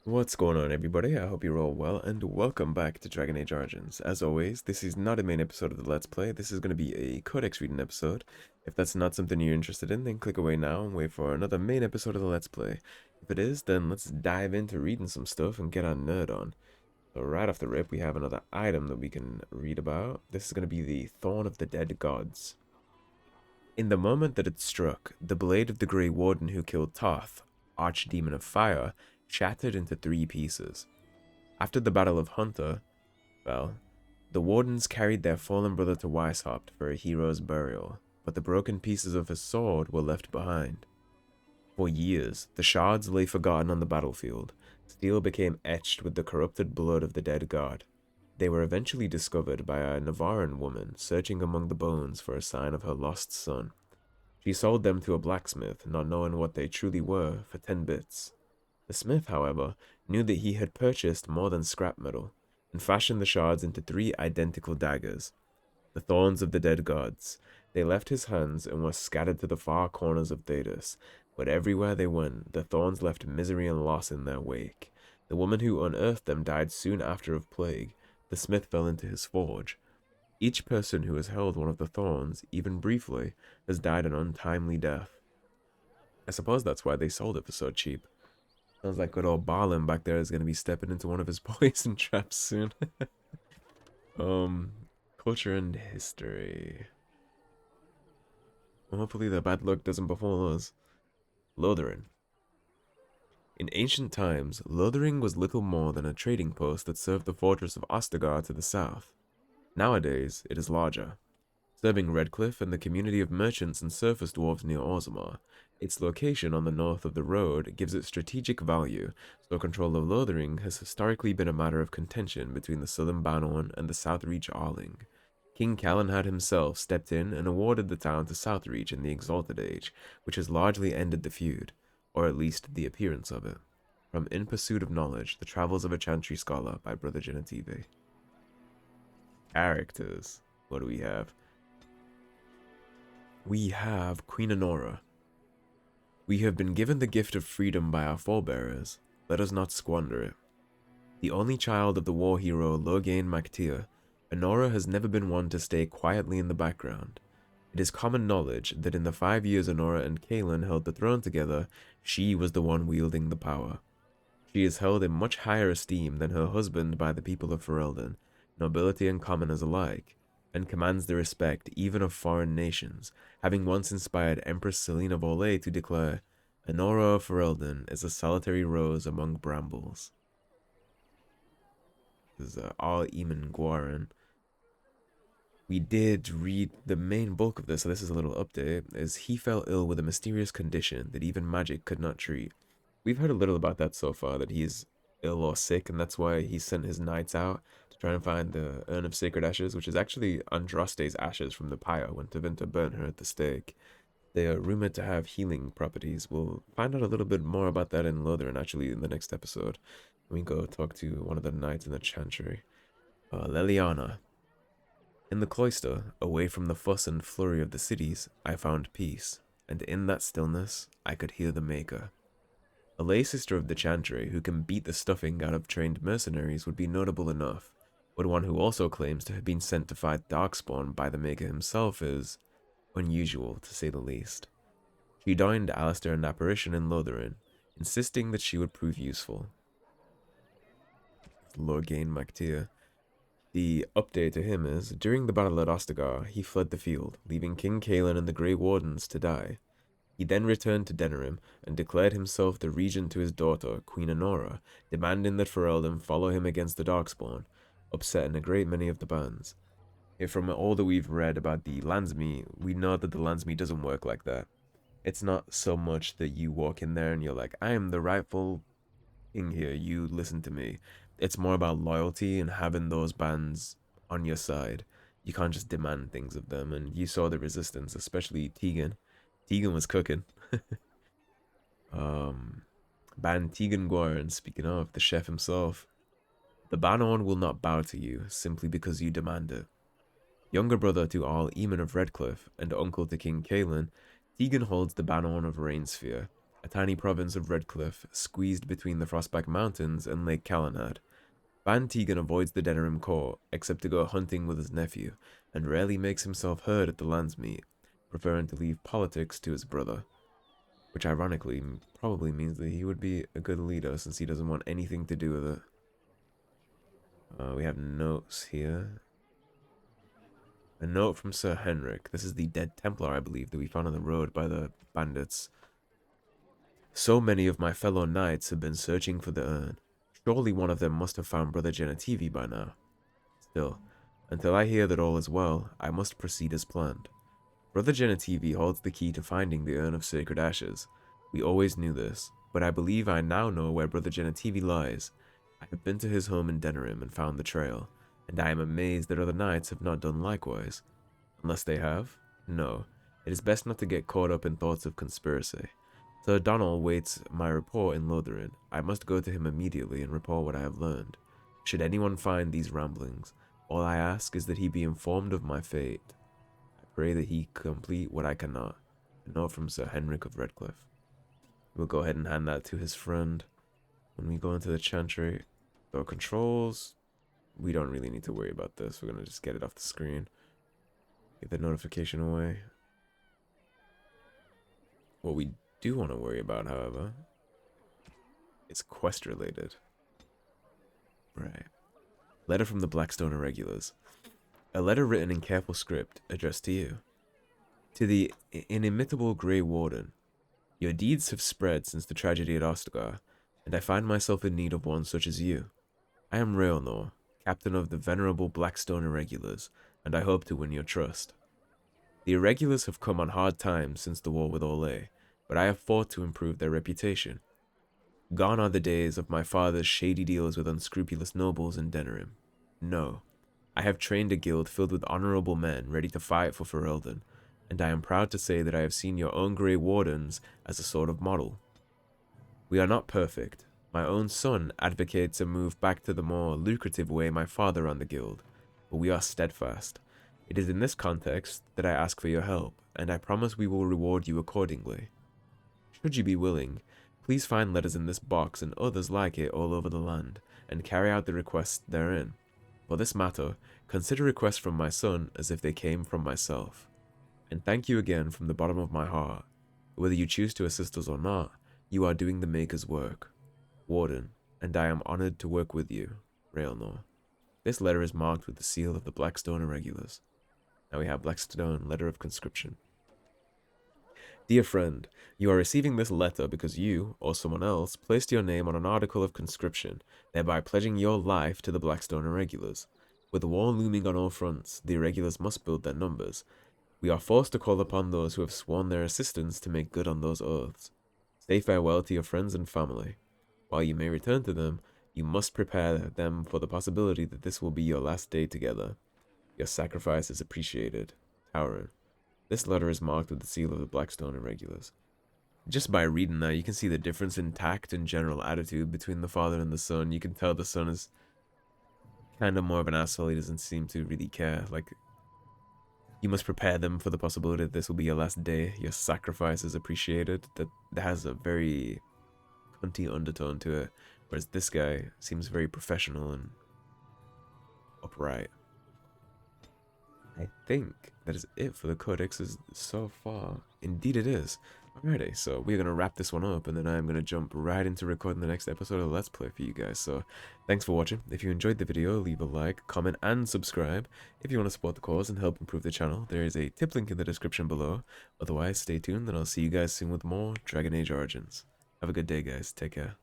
What's going on, everybody? I hope you're all well, and welcome back to Dragon Age Origins. As always, this is not a main episode of the Let's Play. This is going to be a Codex reading episode. If that's not something you're interested in, then click away now and wait for another main episode of the Let's Play. If it is, then let's dive into reading some stuff and get our nerd on. So right off the rip, we have another item that we can read about. This is going to be the Thorn of the Dead Gods. In the moment that it struck, the blade of the Grey Warden who killed Toth, Archdemon of Fire, shattered into 3 pieces. After the Battle of Hunter, well, the Wardens carried their fallen brother to Weishaupt for a hero's burial, but the broken pieces of his sword were left behind. For years, the shards lay forgotten on the battlefield. Steel became etched with the corrupted blood of the dead god. They were eventually discovered by a Navaran woman searching among the bones for a sign of her lost son. She sold them to a blacksmith, not knowing what they truly were, for 10 bits. The smith, however, knew that he had purchased more than scrap metal, and fashioned the shards into 3 identical daggers, the thorns of the dead gods. They left his hands and were scattered to the far corners of Thedas, but everywhere they went, the thorns left misery and loss in their wake. The woman who unearthed them died soon after of plague. The smith fell into his forge. Each person who has held one of the thorns, even briefly, has died an untimely death. I suppose that's why they sold it for so cheap. Sounds like good old Balin back there is going to be stepping into one of his poison traps soon. Culture and history. Well, hopefully the bad luck doesn't befall us. Lothering. In ancient times, Lothering was little more than a trading post that served the fortress of Ostagar to the south. Nowadays, it is larger, serving Redcliffe and the community of merchants and surface dwarves near Orzammar. Its location on the north of the road gives it strategic value, so control of Lothering has historically been a matter of contention between the southern Bann and the Southreach Arling. King Calenhad himself stepped in and awarded the town to Southreach in the Exalted Age, which has largely ended the feud, or at least the appearance of it. From In Pursuit of Knowledge, The Travels of a Chantry Scholar by Brother Genevieve. Characters. What do we have? We have Queen Anora. We have been given the gift of freedom by our forebears. Let us not squander it. The only child of the war hero Loghain Mac Tir, Anora has never been one to stay quietly in the background. It is common knowledge that in the 5 years Anora and Kaelin held the throne together, she was the one wielding the power. She is held in much higher esteem than her husband by the people of Ferelden, nobility and commoners alike, and commands the respect even of foreign nations, having once inspired Empress Selena Volay to declare, Anora of Ferelden is a solitary rose among brambles. This is Arl Eamon Guerrin. We did read the main bulk of this, so this is a little update, as he fell ill with a mysterious condition that even magic could not treat. We've heard a little about that so far, that he's ill or sick, and that's why he sent his knights out to try and find the Urn of Sacred Ashes, which is actually Andraste's ashes from the pyre when Tevinter burnt her at the stake. They are rumored to have healing properties. We'll find out a little bit more about that in Lothering, actually, in the next episode. We go talk to one of the knights in the chantry. Leliana. In the cloister, away from the fuss and flurry of the cities, I found peace, and in that stillness, I could hear the Maker. A lay sister of the chantry who can beat the stuffing out of trained mercenaries would be notable enough, but one who also claims to have been sent to fight Darkspawn by the Maker himself is unusual, to say the least. She joined Alistair and Apparition in Lothering, insisting that she would prove useful. Loghain Mac Tir. The update to him is, during the battle at Ostagar, he fled the field, leaving King Kaelin and the Grey Wardens to die. He then returned to Denerim and declared himself the regent to his daughter, Queen Anora, demanding that Ferelden follow him against the Darkspawn, upsetting a great many of the bands. From all that we've read about the Landsmeet, we know that the Landsmeet doesn't work like that. It's not so much that you walk in there and you're like, I am the rightful king here, you listen to me. It's more about loyalty and having those bands on your side. You can't just demand things of them, and you saw the resistance, especially Teagan. Teagan was cooking. Bann Teagan Guerrin, speaking of, the chef himself. The Bann will not bow to you, simply because you demand it. Younger brother to Arl Eamon of Redcliffe, and uncle to King Kaelin, Teagan holds the Bann of Rainsphere, a tiny province of Redcliffe, squeezed between the Frostback Mountains and Lake Calenhad. Bann Teagan avoids the Denerim court, except to go hunting with his nephew, and rarely makes himself heard at the lands meet, preferring to leave politics to his brother. Which ironically probably means that he would be a good leader since he doesn't want anything to do with it. We have notes here. A note from Sir Henric. This is the dead Templar, I believe, that we found on the road by the bandits. So many of my fellow knights have been searching for the urn. Surely one of them must have found Brother Genetivi by now. Still, until I hear that all is well, I must proceed as planned. Brother Genetivi holds the key to finding the Urn of Sacred Ashes. We always knew this, but I believe I now know where Brother Genetivi lies. I have been to his home in Denerim and found the trail, and I am amazed that other knights have not done likewise. Unless they have? No. It is best not to get caught up in thoughts of conspiracy. Sir Donald waits my report in Lothering. I must go to him immediately and report what I have learned. Should anyone find these ramblings, all I ask is that he be informed of my fate. Pray that he complete what I cannot. A note from Sir Henric of Redcliffe. We'll go ahead and hand that to his friend. When we go into the chantry, so controls, we don't really need to worry about this. We're going to just get it off the screen. Get the notification away. What we do want to worry about, however, is quest related. Right. Letter from the Blackstone Irregulars. A letter written in careful script, addressed to you. To the inimitable Grey Warden, your deeds have spread since the tragedy at Ostagar, and I find myself in need of one such as you. I am Reunite, captain of the venerable Blackstone Irregulars, and I hope to win your trust. The Irregulars have come on hard times since the war with Orlais, but I have fought to improve their reputation. Gone are the days of my father's shady deals with unscrupulous nobles in Denerim. No. I have trained a guild filled with honorable men ready to fight for Ferelden, and I am proud to say that I have seen your own Grey Wardens as a sort of model. We are not perfect. My own son advocates a move back to the more lucrative way my father ran the guild, but we are steadfast. It is in this context that I ask for your help, and I promise we will reward you accordingly. Should you be willing, please find letters in this box and others like it all over the land, and carry out the requests therein. For this matter, consider requests from my son as if they came from myself. And thank you again from the bottom of my heart. Whether you choose to assist us or not, you are doing the Maker's work. Warden, and I am honored to work with you, Reunite. This letter is marked with the seal of the Blackstone Irregulars. Now we have Blackstone Letter of Conscription. Dear friend, you are receiving this letter because you, or someone else, placed your name on an article of conscription, thereby pledging your life to the Blackstone Irregulars. With the war looming on all fronts, the Irregulars must build their numbers. We are forced to call upon those who have sworn their assistance to make good on those oaths. Say farewell to your friends and family. While you may return to them, you must prepare them for the possibility that this will be your last day together. Your sacrifice is appreciated. Tauren. This letter is marked with the seal of the Blackstone Irregulars. Just by reading that, you can see the difference in tact and general attitude between the father and the son. You can tell the son is kind of more of an asshole. He doesn't seem to really care. Like, you must prepare them for the possibility that this will be your last day. Your sacrifice is appreciated. That has a very cunty undertone to it. Whereas this guy seems very professional and upright. I think that is it for the codexes so far. Indeed it is. Alrighty, so we're going to wrap this one up, and then I'm going to jump right into recording the next episode of Let's Play for you guys. So, thanks for watching. If you enjoyed the video, leave a like, comment, and subscribe. If you want to support the cause and help improve the channel, there is a tip link in the description below. Otherwise, stay tuned, and I'll see you guys soon with more Dragon Age Origins. Have a good day, guys. Take care.